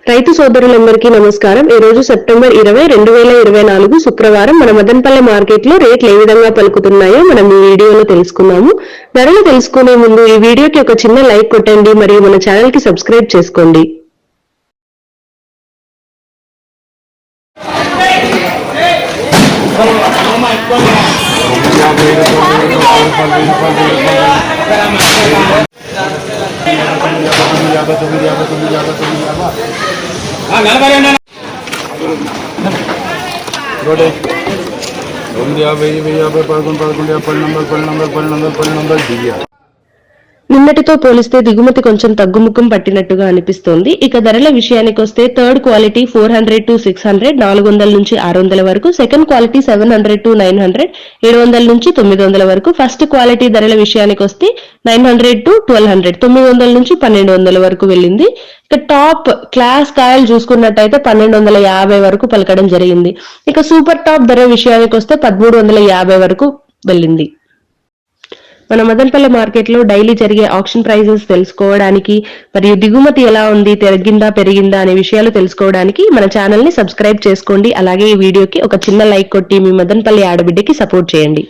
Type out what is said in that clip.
రైతు సోదరులందరికీ నమస్కారం. ఈ రోజు సెప్టెంబర్ 20, 2024 శుక్రవారం మన మదనపల్లె మార్కెట్ లో రేట్లు ఏ విధంగా పలుకుతున్నాయో మనం ఈ వీడియోలో తెలుసుకుందాము. ధరలు తెలుసుకునే ముందు ఈ వీడియోకి ఒక చిన్న లైక్ కొట్టండి మరియు మన ఛానల్ కి సబ్స్క్రైబ్ చేసుకోండి. నిన్నటితో పోలిస్తే దిగుమతి కొంచెం తగ్గుముఖం పట్టినట్టుగా అనిపిస్తోంది. ఇక ధరల విషయానికి వస్తే థర్డ్ క్వాలిటీ 400 to 600, 400 నుంచి 600 వరకు, సెకండ్ క్వాలిటీ 700 to 900, 700 నుంచి 900 వరకు, ఫస్ట్ క్వాలిటీ ధరల విషయానికి వస్తే 900 to 1200, 900 నుంచి 1200 వరకు వెళ్ళింది. ఇక టాప్ క్లాస్ కాయలు చూసుకున్నట్టయితే 1250 వరకు పలకడం జరిగింది. ఇక సూపర్ టాప్ ధర విషయానికి వస్తే 1350 వరకు వెళ్ళింది. మన మదనపల్లె మార్కెట్ లో డైలీ జరిగే ఆక్షన్ ప్రైజెస్ తెలుసుకోవడానికి మరియు దిగుమతి ఎలా ఉంది, తగ్గిందా పెరిగిందా అనే విషయాలు తెలుసుకోవడానికి మన ఛానల్ ని సబ్స్క్రైబ్ చేసుకోండి. అలాగే ఈ వీడియోకి ఒక చిన్న లైక్ కొట్టి మీ మదనపల్లి ఆడబిడ్డకి సపోర్ట్ చేయండి.